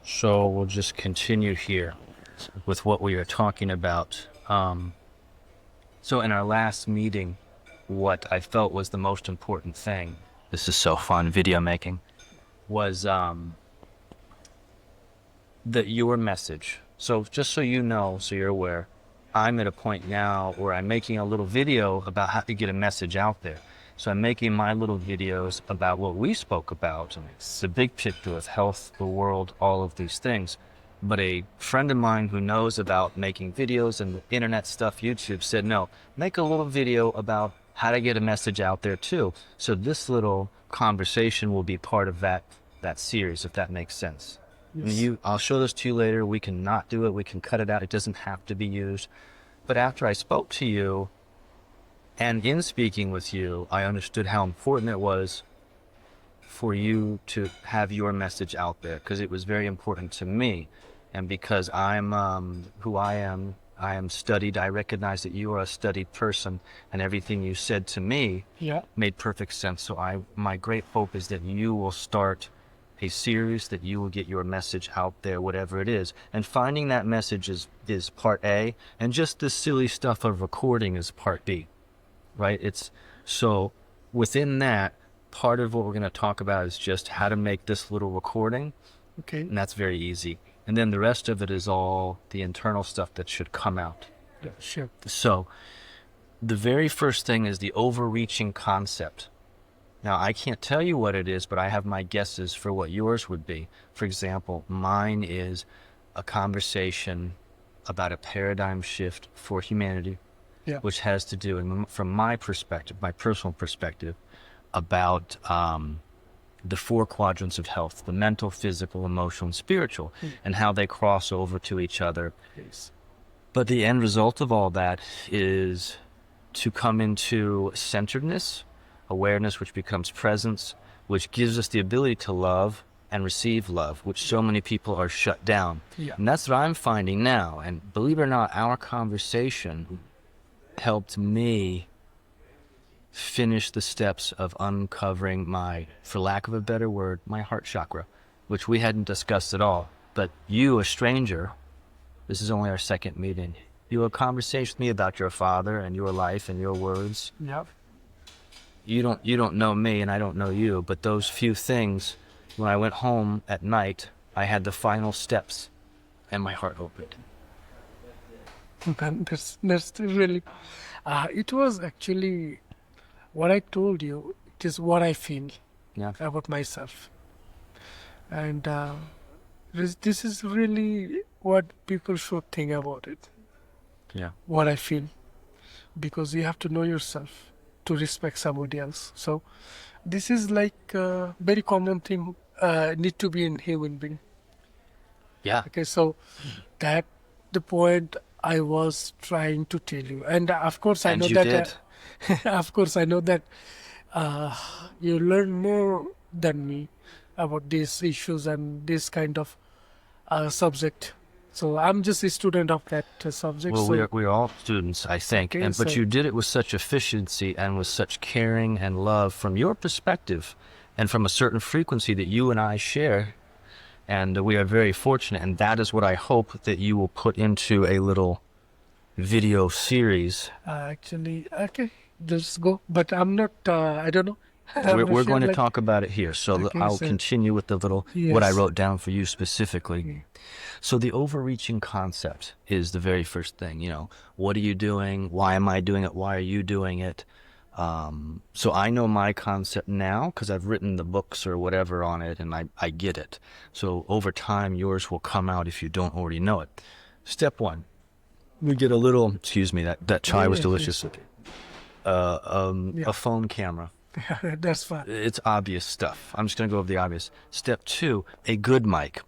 So we'll just continue here with what we are talking about. So in our last meeting, what I felt was the most important thing, this is so fun, video making, was that your message. So just so you know, so you're aware, I'm at a point now where I'm making a little video about how to get a message out there. So I'm making my little videos about what we spoke about, and it's the big picture of health, the world, all of these things. But a friend of mine who knows about making videos and internet stuff, YouTube, said, no, make a little video about how to get a message out there too. So this little conversation will be part of that series, if that makes sense. Yes. I'll show this to you later. We can not do it. We can cut it out. It doesn't have to be used. But after I spoke to you, and in speaking with you, I understood how important it was for you to have your message out there, because it was very important to me. And because I'm who I am studied. I recognize that you are a studied person, and everything you said to me Yeah. made perfect sense. So my great hope is that you will start a series, that you will get your message out there, whatever it is. And finding that message is part A, and just this silly stuff of recording is part B, right? It's so within that, part of what we're going to talk about is just how to make this little recording, Okay. and that's very easy. And then the rest of it is all the internal stuff that should come out. Yeah, sure. So the very first thing is the overreaching concept. Now, I can't tell you what it is, but I have my guesses for what yours would be. For example, mine is a conversation about a paradigm shift for humanity, Yeah. which has to do, from my perspective, my personal perspective, about the four quadrants of health, the mental, physical, emotional, and spiritual, and how they cross over to each other. Yes. But the end result of all that is to come into centeredness, awareness, which becomes presence, which gives us the ability to love and receive love, which so many people are shut down. Yeah. And that's what I'm finding now. And believe it or not, our conversation helped me finish the steps of uncovering my, for lack of a better word, my heart chakra, which we hadn't discussed at all. But you, a stranger, this is only our second meeting, you had a conversation with me about your father and your life and your words. Yeah. You don't know me and I don't know you, but those few things, when I went home at night, I had the final steps and my heart opened. That's really. It was actually what I told you. It is what I feel Yeah. about myself, and this is really what people should think about it. Yeah. What I feel, because you have to know yourself to respect somebody else. So this is like a very common thing need to be in human being. Yeah. Okay, so that the point I was trying to tell you, and of course I And know you that. did. Of course I know that you learn more than me about these issues and this kind of subject. So I'm just a student of that subject. Well, so we're all students, I think, Okay, but so- you did it with such efficiency and with such caring and love from your perspective, and from a certain frequency that you and I share, and we are very fortunate. And that is what I hope that you will put into a little video series. actually, okay, just go. But I'm not. I don't know. We're going to talk about it here, so Okay, I'll so- continue with the little what I Yes. wrote down for you specifically. So the overreaching concept is the very first thing. What are you doing? Why am I doing it? Why are you doing it? So I know my concept now because I've written the books or whatever on it, and I get it. So over time, yours will come out if you don't already know it. Step one, we get a little, excuse me, that chai was Yes, delicious. yes. A phone camera. That's fine. It's obvious stuff. I'm just going to go over the obvious. Step two, a good mic.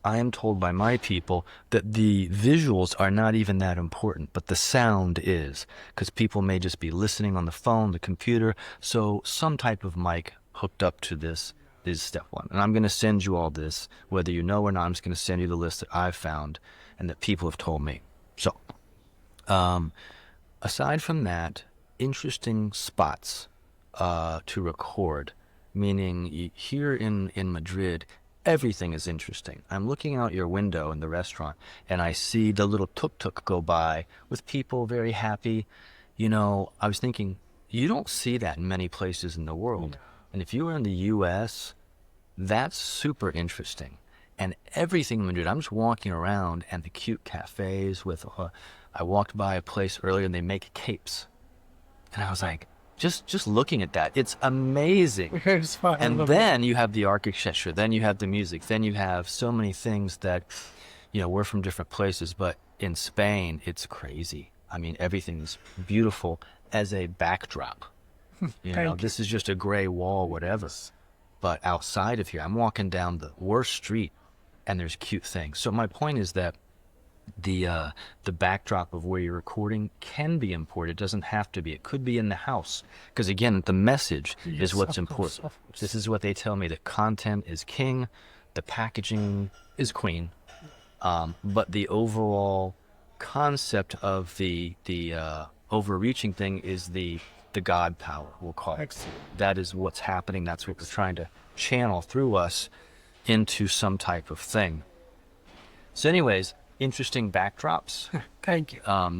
I am told by my people that the visuals are not even that important, but the sound is, because people may just be listening on the phone, the computer. So some type of mic hooked up to this is step one. And I'm going to send you all this, whether you know or not. I'm just going to send you the list that I've found and that people have told me. So aside from that, interesting spots to record, meaning here in Madrid, everything is interesting. I'm looking out your window in the restaurant and I see the little tuk-tuk go by with people very happy. You know, I was thinking, you don't see that in many places in the world. And if you were in the US, that's super interesting. And everything in Madrid, I'm just walking around and the cute cafes with, I walked by a place earlier and they make capes. And I was like, just looking at that, it's amazing. It's fine. And then you have the architecture, then you have the music, then you have so many things that, you know, we're from different places, but in Spain, it's crazy. I mean, everything's beautiful as a backdrop. You know, this is just a gray wall, whatever. But outside of here, I'm walking down the worst street and there's cute things. So my point is that the backdrop of where you're recording can be important. It doesn't have to be. It could be in the house. Because again, the message is what's important. Of course. This is what they tell me. The content is king. The packaging is queen. But the overall concept of the overreaching thing is the God power, we'll call it. Excellent. That is what's happening. That's what we're trying to channel through us into some type of thing. So anyways, interesting backdrops. Thank you.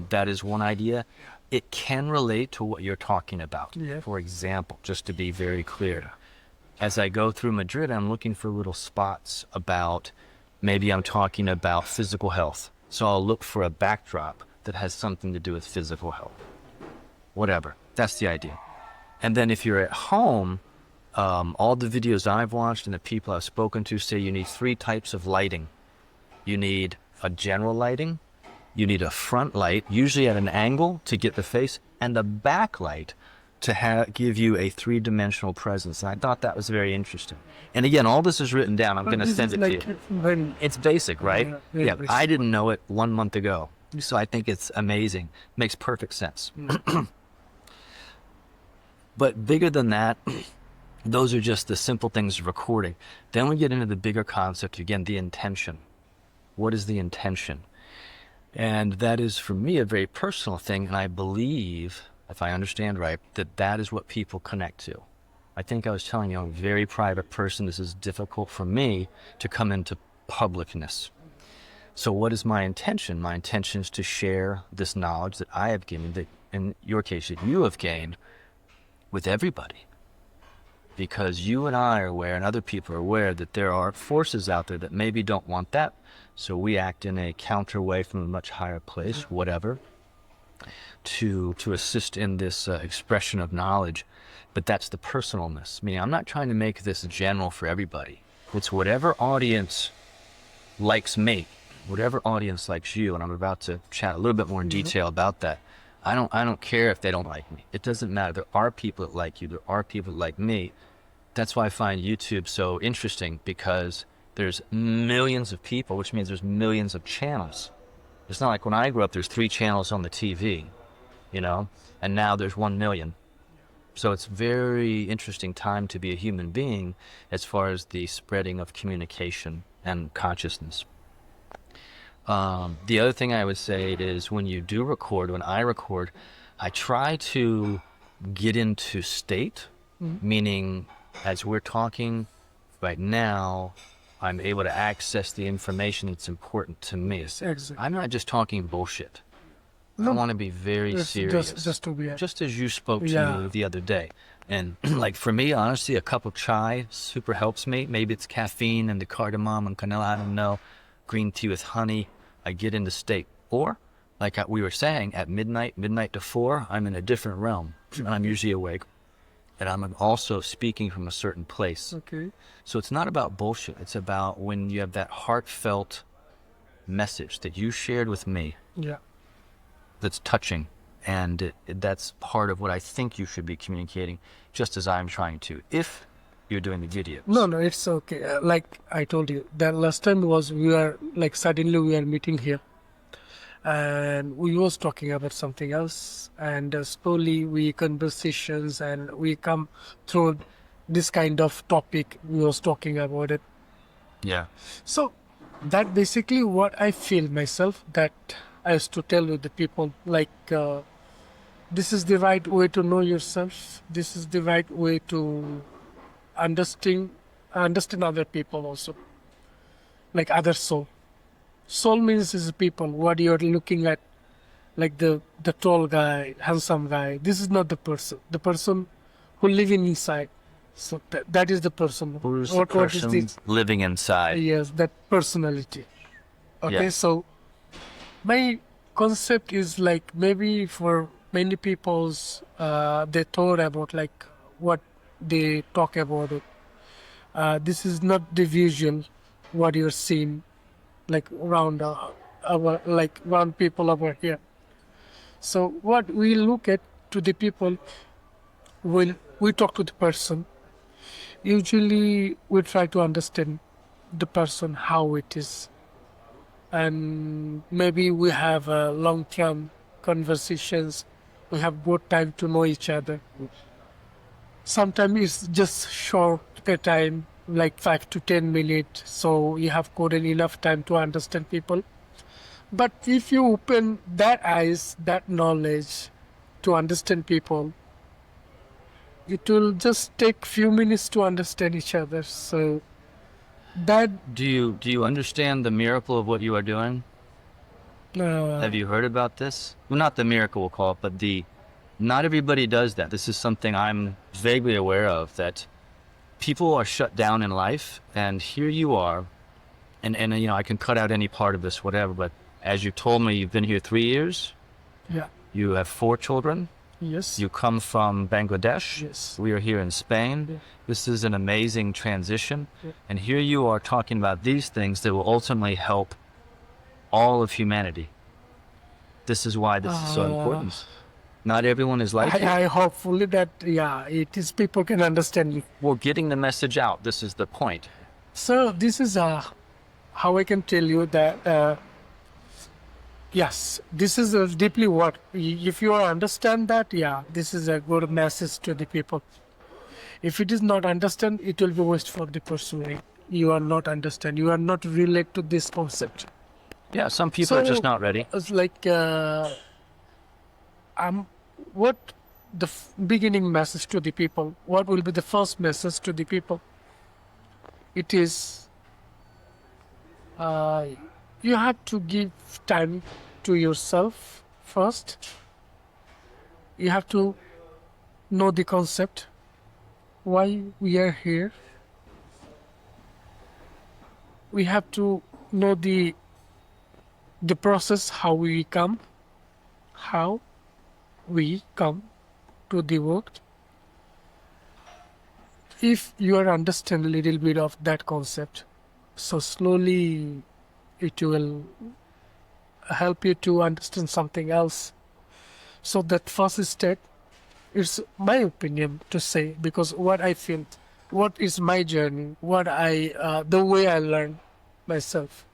That is one idea. It can relate to what you're talking about. Yeah. For example, just to be very clear, as I go through Madrid, I'm looking for little spots about, maybe I'm talking about physical health. So I'll look for a backdrop that has something to do with physical health. Whatever. That's the idea. And then if you're at home, all the videos I've watched and the people I've spoken to say you need 3 types of lighting. You need a general lighting, you need a front light, usually at an angle to get the face, and a backlight to give you a 3-dimensional presence. And I thought that was very interesting. And again, all this is written down. I'm going to send it to you. It's basic, right? Yeah, I didn't know it 1 month ago. So I think it's amazing. Makes perfect sense. But bigger than that, those are just the simple things of recording. Then we get into the bigger concept, again, the intention. What is the intention? And that is, for me, a very personal thing. And I believe, if I understand right, that that is what people connect to. I think I was telling you, I'm a very private person. This is difficult for me to come into publicness. So what is my intention? My intention is to share this knowledge that I have gained, that in your case, that you have gained, with everybody. Because you and I are aware, and other people are aware, that there are forces out there that maybe don't want that. So we act in a counter way from a much higher place, whatever, to assist in this expression of knowledge. But that's the personalness. Meaning, I'm not trying to make this general for everybody. It's whatever audience likes me, whatever audience likes you, and I'm about to chat a little bit more in detail about that. I don't care if they don't like me. It doesn't matter. There are people that like you. There are people that like me. That's why I find YouTube so interesting, because there's millions of people, which means there's millions of channels. It's not like when I grew up, there's 3 channels on the TV, you know, and now there's 1 million. So it's very interesting time to be a human being as far as the spreading of communication and consciousness. The other thing I would say is when you do record, when I record, I try to get into state, meaning as we're talking right now, I'm able to access the information that's important to me. Exactly. I'm not just talking bullshit. I want to be very serious. Just to be just as you spoke to me the other day. And like for me, honestly, a cup of chai super helps me. Maybe it's caffeine and the cardamom and canela, I don't know. Green tea with honey. I get into state. Or, like we were saying, at midnight to 4, I'm in a different realm. And I'm usually awake. And I'm also speaking from a certain place. Okay. So it's not about bullshit. It's about when you have that heartfelt message that you shared with me. Yeah. That's touching. And that's part of what I think you should be communicating, just as I'm trying to, if you're doing the videos. No, it's okay. Like I told you, that last time suddenly we are meeting here. And we was talking about something else. And slowly we conversations and we come through this kind of topic. We was talking about it. Yeah. So that basically what I feel myself, that I used to tell the people, like, this is the right way to know yourself. This is the right way to understand other people also. like other soul. Soul means is people, what you're looking at, like the tall guy, handsome guy. This is not the person. The person who live inside. So that is the person. Who's the What is person this? living inside? Yes, that personality. Okay, Yeah. so my concept is like maybe for many people's they thought about like what they talk about it. This is not the visual what you're seeing like around our like around people over here. So what we look at to the people when we talk to the person, usually we try to understand the person how it is, and maybe we have long-term conversations. We have both time to know each other. Sometimes it's just short a time, like 5 to 10 minutes, so you have gotten enough time to understand people. But if you open that eyes, that knowledge to understand people, it will just take few minutes to understand each other. So that Do you understand the miracle of what you are doing? uh, Have you heard about this? Well, not the miracle we'll call it, but not everybody does that. This is something I'm vaguely aware of, that people are shut down in life, and here you are, and you know, I can cut out any part of this, whatever, but as you told me, you've been here 3 years, yeah, you have 4 children, yes, you come from Bangladesh, yes, we are here in Spain. Yeah. This is an amazing transition, Yeah. and here you are talking about these things that will ultimately help all of humanity. This is why this is so important. Not everyone is like you. I hopefully that it is people can understand me. We're getting the message out. This is the point. So this is how I can tell you that yes, this is deeply what if you understand that, this is a good message to the people. If it is not understand, it will be waste for the person. You are not understand. You are not relate to this concept. Yeah, some people are just not ready. It's like what the beginning message to the people. What will be the first message to the people? It is you have to give time to yourself first. You have to know the concept, why we are here. We have to know the process, how we come to the work. If you are understand a little bit of that concept, so slowly it will help you to understand something else. So that first step is my opinion to say, because what I feel, what is my journey, what I the way I learn myself.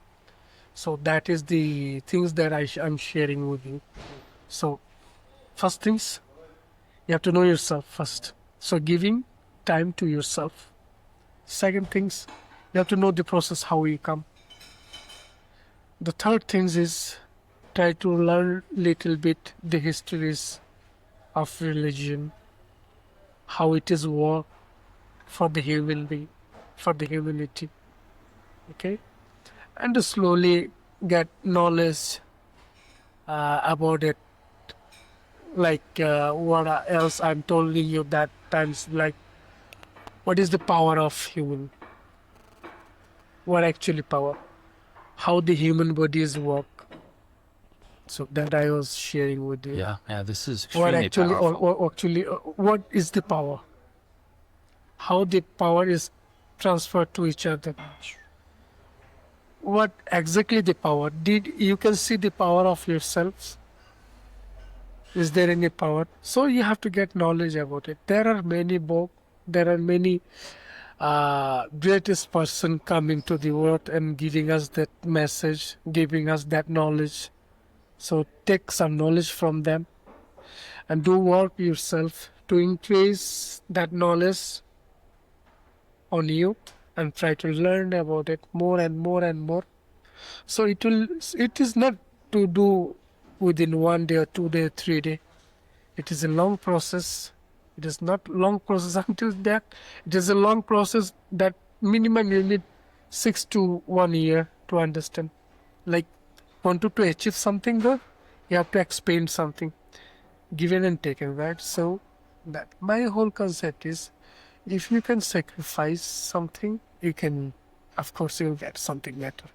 So that is the things that I'm sharing with you. So first things, you have to know yourself first. So giving time to yourself. Second things, you have to know the process, how you come. The third things is try to learn little bit the histories of religion, how it is work for the human being, for the humanity. Okay? And to slowly get knowledge about it. Like what else I'm telling you that times, like what is the power of human? What actually power? How the human bodies work. So that I was sharing with you. Yeah, this is What extremely actually, powerful. or actually, what is the power? How the power is transferred to each other? What exactly the power? Did you can see the power of yourselves? Is there any power? So you have to get knowledge about it. There are many books. There are many greatest person coming to the world and giving us that message, giving us that knowledge. So take some knowledge from them and do work yourself to increase that knowledge on you and try to learn about it more and more and more. So it is not to do within 1 day or 2 day, 3 day. It is a long process. It is not long process until that. It is a long process that minimum you need 6 to 1 year to understand. Like, wanted to achieve something good, you have to expend something, given and taken, right? So that my whole concept is, if you can sacrifice something, you can, of course, you'll get something better.